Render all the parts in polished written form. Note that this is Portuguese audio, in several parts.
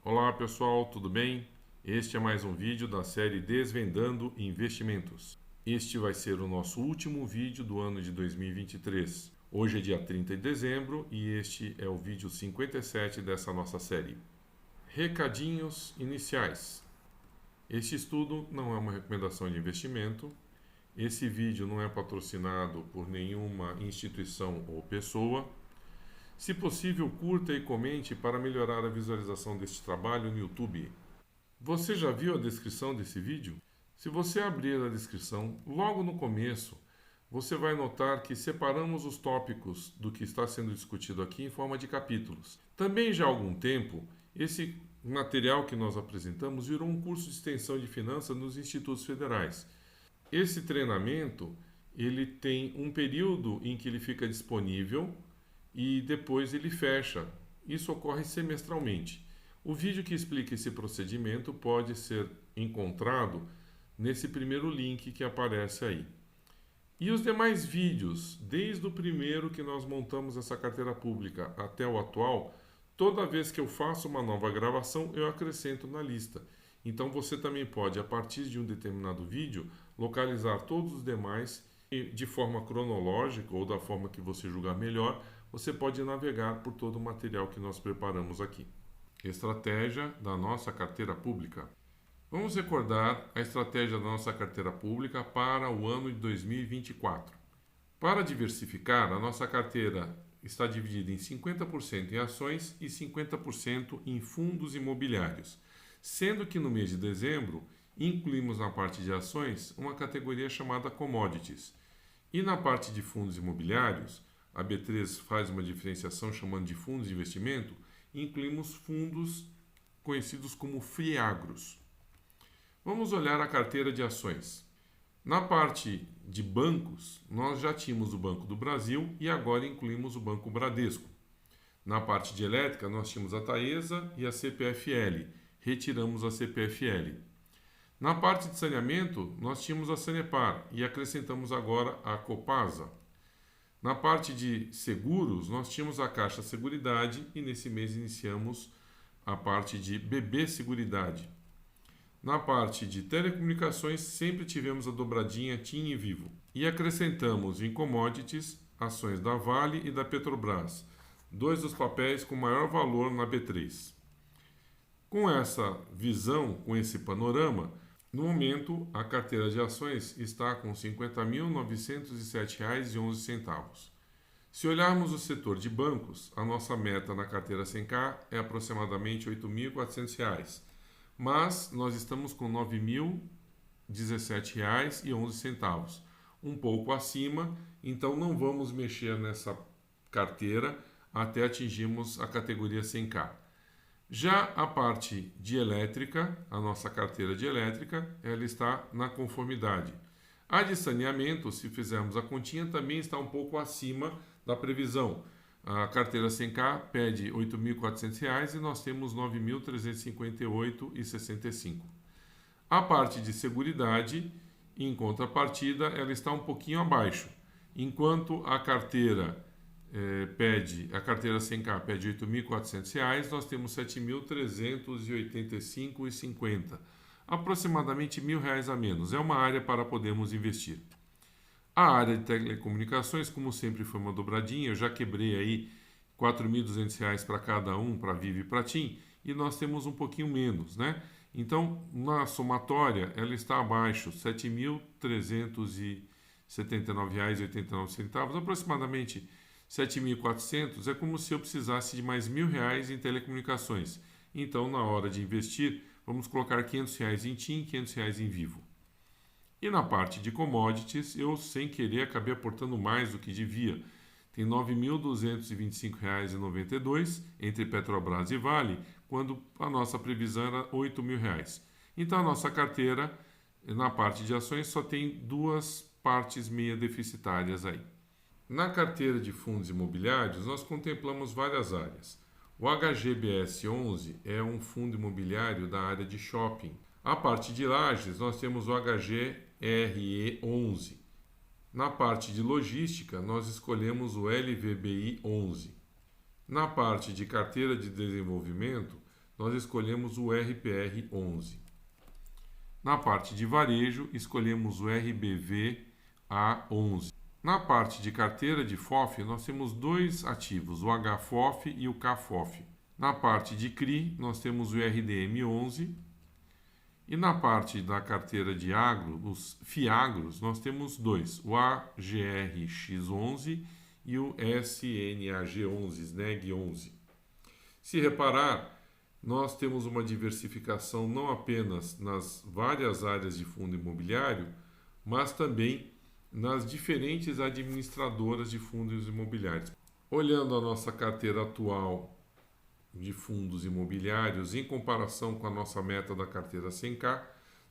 Olá pessoal, tudo bem? Este é mais um vídeo da série Desvendando Investimentos. Este vai ser o nosso último vídeo do ano de 2023. Hoje é dia 30 de dezembro e este é o vídeo 57 dessa nossa série. Recadinhos iniciais. Este estudo não é uma recomendação de investimento. Esse vídeo não é patrocinado por nenhuma instituição ou pessoa. Se possível, curta e comente para melhorar a visualização deste trabalho no YouTube. Você já viu a descrição desse vídeo? Se você abrir a descrição, logo no começo, você vai notar que separamos os tópicos do que está sendo discutido aqui em forma de capítulos. Também já há algum tempo, esse material que nós apresentamos virou um curso de extensão de finanças nos institutos federais. Esse treinamento, ele tem um período em que ele fica disponível e depois ele fecha. Isso ocorre semestralmente. O vídeo que explica esse procedimento pode ser encontrado nesse primeiro link que aparece aí. E os demais vídeos, desde o primeiro que nós montamos essa carteira pública até o atual, toda vez que eu faço uma nova gravação, eu acrescento na lista. Então você também pode, a partir de um determinado vídeo, localizar todos os demais e, de forma cronológica ou da forma que você julgar melhor, você pode navegar por todo o material que nós preparamos aqui. Estratégia da nossa carteira pública. Vamos recordar a estratégia da nossa carteira pública para o ano de 2024. Para diversificar, a nossa carteira está dividida em 50% em ações e 50% em fundos imobiliários, sendo que no mês de dezembro incluímos na parte de ações uma categoria chamada commodities. E na parte de fundos imobiliários, a B3 faz uma diferenciação chamando de fundos de investimento, incluímos fundos conhecidos como FIAGROS. Vamos olhar a carteira de ações. Na parte de bancos, nós já tínhamos o Banco do Brasil e agora incluímos o Banco Bradesco. Na parte de elétrica, nós tínhamos a Taesa e a CPFL. Retiramos a CPFL. Na parte de saneamento, nós tínhamos a Sanepar e acrescentamos agora a Copasa. Na parte de seguros, nós tínhamos a Caixa Seguridade e nesse mês iniciamos a parte de BB Seguridade. Na parte de telecomunicações, sempre tivemos a dobradinha TIM e Vivo. E acrescentamos em commodities ações da Vale e da Petrobras, dois dos papéis com maior valor na B3. Com essa visão, com esse panorama, no momento a carteira de ações está com R$ 50.907,11. Se olharmos o setor de bancos, a nossa meta na carteira 100K é aproximadamente R$ 8.400, mas nós estamos com R$ 9.017,11, um pouco acima, então não vamos mexer nessa carteira até atingirmos a categoria 100K. Já a parte de elétrica, a nossa carteira de elétrica, ela está na conformidade. A de saneamento, se fizermos a continha, também está um pouco acima da previsão. A carteira 100K pede R$ 8.400 e nós temos R$ 9.358,65. A parte de seguridade, em contrapartida, ela está um pouquinho abaixo. Enquanto a carteira a carteira 100K pede R$ 8.400, nós temos R$ 7.385,50, aproximadamente R$ 1.000 a menos. É uma área para podermos investir. A área de telecomunicações, como sempre, foi uma dobradinha. Eu já quebrei aí R$ 4.200 para cada um, para Vivo e para TIM, e nós temos um pouquinho menos, né? Então, na somatória, ela está abaixo, R$ 7.379,89, aproximadamente R$ 7.400, é como se eu precisasse de mais R$ 1.000 em telecomunicações. Então, na hora de investir, vamos colocar R$ 500 em TIM, R$ 500 em Vivo. E na parte de commodities, eu sem querer acabei aportando mais do que devia. Tem R$ 9.225,92 entre Petrobras e Vale, quando a nossa previsão era R$ 8.000. Então, a nossa carteira, na parte de ações, só tem duas partes meia deficitárias aí. Na carteira de fundos imobiliários, nós contemplamos várias áreas. O HGBS 11 é um fundo imobiliário da área de shopping. A parte de lajes, nós temos o HGRE 11. Na parte de logística, nós escolhemos o LVBI 11. Na parte de carteira de desenvolvimento, nós escolhemos o RPR 11. Na parte de varejo, escolhemos o RBV A11. Na parte de carteira de FOF, nós temos dois ativos, o HFOF e o KFOF. Na parte de CRI, nós temos o RDM 11. E na parte da carteira de agro, os FIAGROS, nós temos dois, o AGRX11 e o SNAG11, SNAG11. Se reparar, nós temos uma diversificação não apenas nas várias áreas de fundo imobiliário, mas também nas diferentes administradoras de fundos imobiliários. Olhando a nossa carteira atual de fundos imobiliários em comparação com a nossa meta da carteira 100K,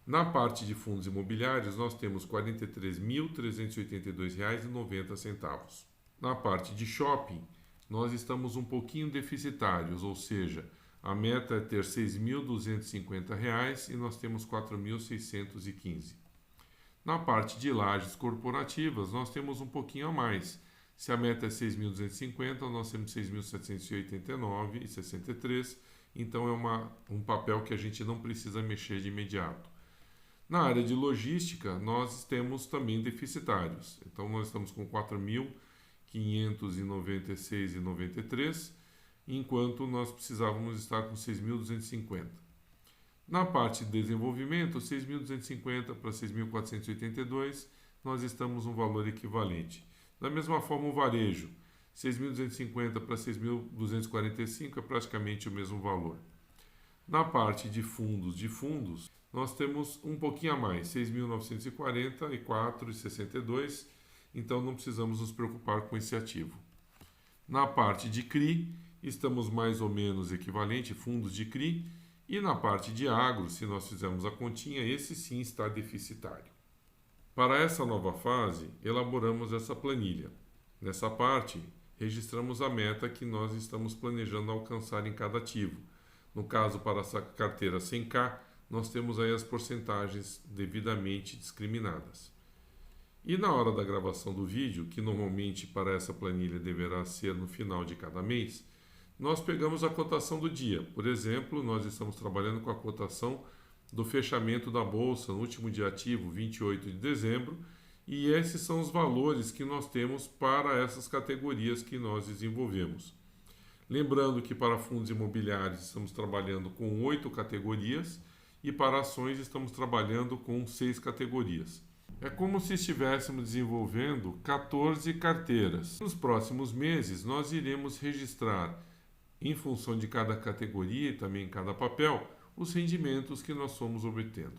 na parte de fundos imobiliários nós temos R$ 43.382,90. Na parte de shopping, nós estamos um pouquinho deficitários, ou seja, a meta é ter R$ 6.250 e nós temos R$ 4.615. Na parte de lajes corporativas, nós temos um pouquinho a mais. Se a meta é 6.250, nós temos 6.789,63. Então é um papel que a gente não precisa mexer de imediato. Na área de logística, nós temos também deficitários. Então nós estamos com 4.596,93, enquanto nós precisávamos estar com 6.250. Na parte de desenvolvimento, 6.250 para 6.482, nós estamos um valor equivalente. Da mesma forma, o varejo, 6.250 para 6.245 é praticamente o mesmo valor. Na parte de fundos, nós temos um pouquinho a mais, 6.944,62, então não precisamos nos preocupar com esse ativo. Na parte de CRI, estamos mais ou menos equivalente, fundos de CRI, e na parte de agro, se nós fizermos a continha, esse sim está deficitário. Para essa nova fase, elaboramos essa planilha. Nessa parte, registramos a meta que nós estamos planejando alcançar em cada ativo. No caso, para essa carteira 100K, nós temos aí as porcentagens devidamente discriminadas. E na hora da gravação do vídeo, que normalmente para essa planilha deverá ser no final de cada mês, nós pegamos a cotação do dia. Por exemplo, nós estamos trabalhando com a cotação do fechamento da bolsa no último dia ativo, 28 de dezembro, e esses são os valores que nós temos para essas categorias que nós desenvolvemos. Lembrando que para fundos imobiliários estamos trabalhando com 8 categorias e para ações estamos trabalhando com 6 categorias. É como se estivéssemos desenvolvendo 14 carteiras. Nos próximos meses nós iremos registrar, em função de cada categoria e também em cada papel, os rendimentos que nós fomos obtendo.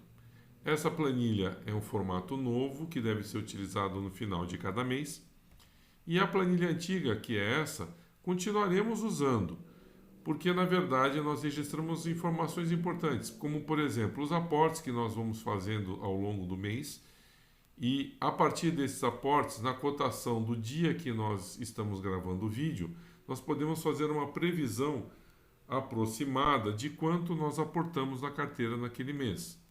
Essa planilha é um formato novo que deve ser utilizado no final de cada mês. E a planilha antiga, que é essa, continuaremos usando, porque na verdade nós registramos informações importantes, como por exemplo os aportes que nós vamos fazendo ao longo do mês. E a partir desses aportes, na cotação do dia que nós estamos gravando o vídeo, nós podemos fazer uma previsão aproximada de quanto nós aportamos na carteira naquele mês.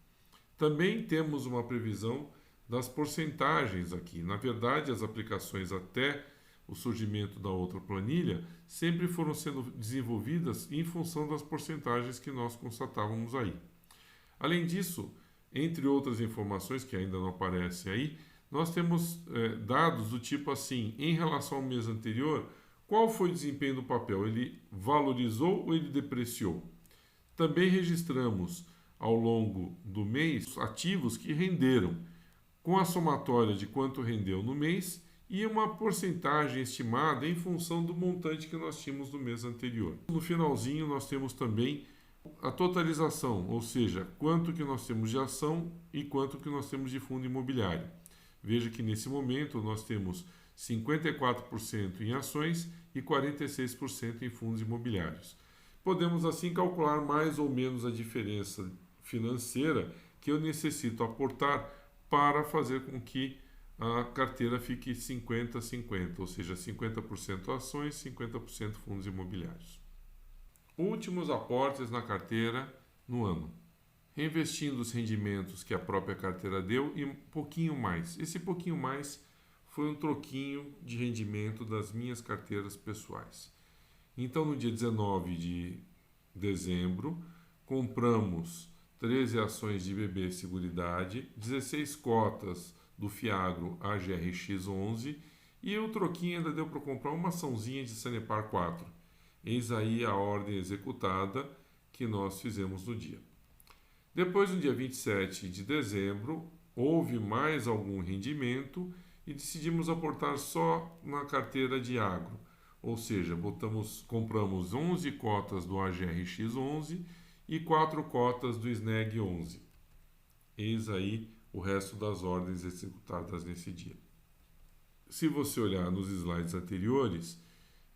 Também temos uma previsão das porcentagens aqui. Na verdade, as aplicações até o surgimento da outra planilha sempre foram sendo desenvolvidas em função das porcentagens que nós constatávamos aí. Além disso, entre outras informações que ainda não aparecem aí, nós temos dados do tipo assim, em relação ao mês anterior, qual foi o desempenho do papel? Ele valorizou ou ele depreciou? Também registramos ao longo do mês ativos que renderam, com a somatória de quanto rendeu no mês e uma porcentagem estimada em função do montante que nós tínhamos no mês anterior. No finalzinho nós temos também a totalização, ou seja, quanto que nós temos de ação e quanto que nós temos de fundo imobiliário. Veja que nesse momento nós temos 54% em ações e 46% em fundos imobiliários. Podemos assim calcular mais ou menos a diferença financeira que eu necessito aportar para fazer com que a carteira fique 50-50, ou seja, 50% ações, 50% fundos imobiliários. Últimos aportes na carteira no ano. Reinvestindo os rendimentos que a própria carteira deu e um pouquinho mais. Esse pouquinho mais foi um troquinho de rendimento das minhas carteiras pessoais. Então, no dia 19 de dezembro, compramos 13 ações de BB Seguridade, 16 cotas do Fiagro AGRX11 e o troquinho ainda deu para comprar uma açãozinha de Sanepar 4. Eis aí a ordem executada que nós fizemos no dia. Depois, no dia 27 de dezembro, houve mais algum rendimento e decidimos aportar só na carteira de agro. Ou seja, compramos 11 cotas do AGRX11 e 4 cotas do SNEG 11. Eis aí o resto das ordens executadas nesse dia. Se você olhar nos slides anteriores,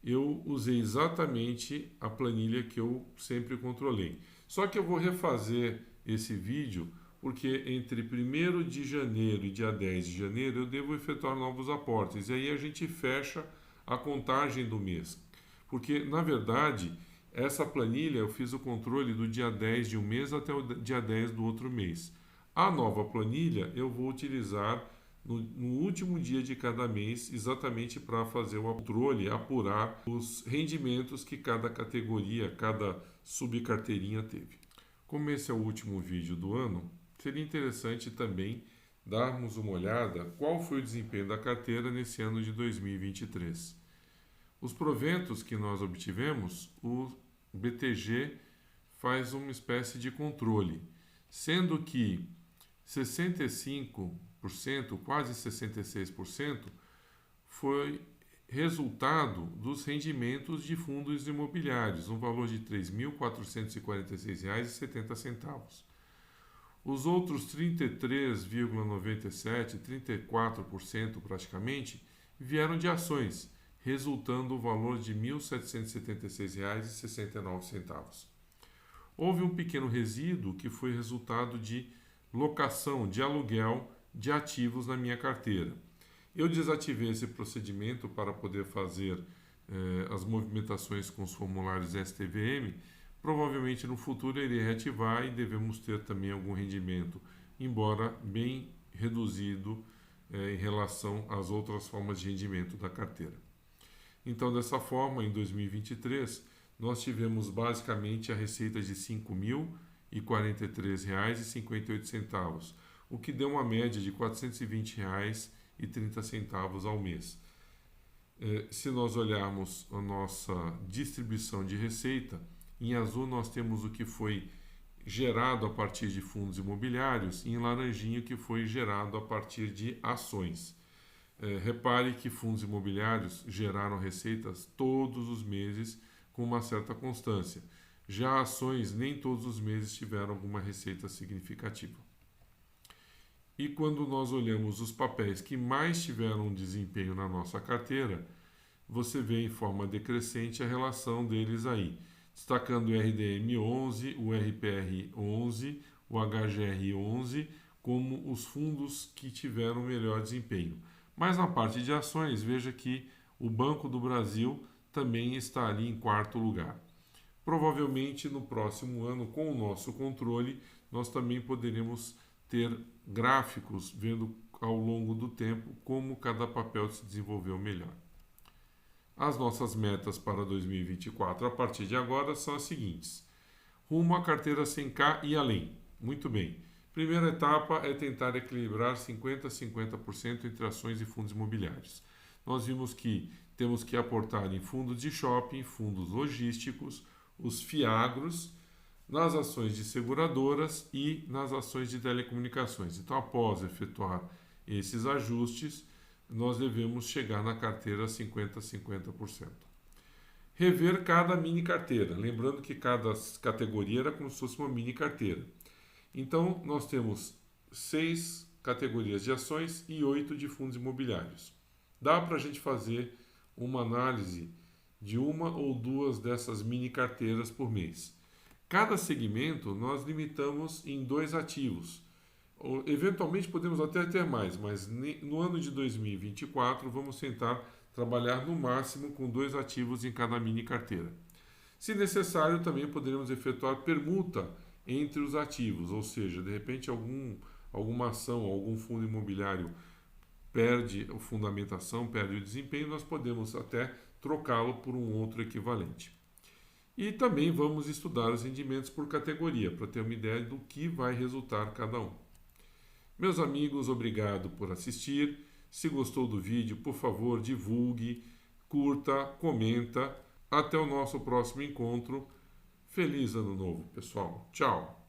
eu usei exatamente a planilha que eu sempre controlei. Só que eu vou refazer esse vídeo porque entre 1º de janeiro e dia 10 de janeiro eu devo efetuar novos aportes. E aí a gente fecha a contagem do mês. Porque, na verdade, essa planilha eu fiz o controle do dia 10 de um mês até o dia 10 do outro mês. A nova planilha eu vou utilizar no último dia de cada mês, exatamente para fazer o controle, apurar os rendimentos que cada categoria, cada subcarteirinha teve. Como esse é o último vídeo do ano, seria interessante também darmos uma olhada qual foi o desempenho da carteira nesse ano de 2023. Os proventos que nós obtivemos, o BTG faz uma espécie de controle, sendo que 65%, quase 66%, foi resultado dos rendimentos de fundos imobiliários, no valor de R$ 3.446,70. Os outros 33,97%, 34% praticamente, vieram de ações, resultando o valor de R$ 1.776,69. Houve um pequeno resíduo que foi resultado de locação, de aluguel de ativos na minha carteira. Eu desativei esse procedimento para poder fazer as movimentações com os formulários STVM. Provavelmente no futuro eu irei reativar e devemos ter também algum rendimento, embora bem reduzido em relação às outras formas de rendimento da carteira. Então, dessa forma, em 2023, nós tivemos basicamente a receita de R$ 5.043,58, o que deu uma média de R$ 420,30 ao mês. Se nós olharmos a nossa distribuição de receita, em azul nós temos o que foi gerado a partir de fundos imobiliários e em laranjinha o que foi gerado a partir de ações. Repare que fundos imobiliários geraram receitas todos os meses com uma certa constância. Já ações nem todos os meses tiveram alguma receita significativa. E quando nós olhamos os papéis que mais tiveram um desempenho na nossa carteira, você vê em forma decrescente a relação deles aí, destacando o RDM 11, o RPR 11, o HGR 11 como os fundos que tiveram melhor desempenho. Mas na parte de ações, veja que o Banco do Brasil também está ali em 4º lugar. Provavelmente no próximo ano, com o nosso controle, nós também poderemos ter gráficos vendo ao longo do tempo como cada papel se desenvolveu melhor. As nossas metas para 2024 a partir de agora são as seguintes: rumo à carteira 100K e além. Muito bem. Primeira etapa é tentar equilibrar 50% a 50% entre ações e fundos imobiliários. Nós vimos que temos que aportar em fundos de shopping, fundos logísticos, os fiagros, nas ações de seguradoras e nas ações de telecomunicações. Então, após efetuar esses ajustes, nós devemos chegar na carteira 50% a 50%. Rever cada mini carteira, lembrando que cada categoria era como se fosse uma mini carteira. Então, nós temos 6 categorias de ações e 8 de fundos imobiliários. Dá para a gente fazer uma análise de uma ou duas dessas mini carteiras por mês. Cada segmento nós limitamos em 2 ativos. Eventualmente podemos até ter mais, mas no ano de 2024 vamos tentar trabalhar no máximo com 2 ativos em cada mini carteira. Se necessário, também poderemos efetuar permuta entre os ativos, ou seja, de repente alguma ação, algum fundo imobiliário perde a fundamentação, perde o desempenho, nós podemos até trocá-lo por um outro equivalente. E também vamos estudar os rendimentos por categoria, para ter uma ideia do que vai resultar cada um. Meus amigos, obrigado por assistir. Se gostou do vídeo, por favor, divulgue, curta, comenta. Até o nosso próximo encontro. Feliz Ano Novo, pessoal. Tchau!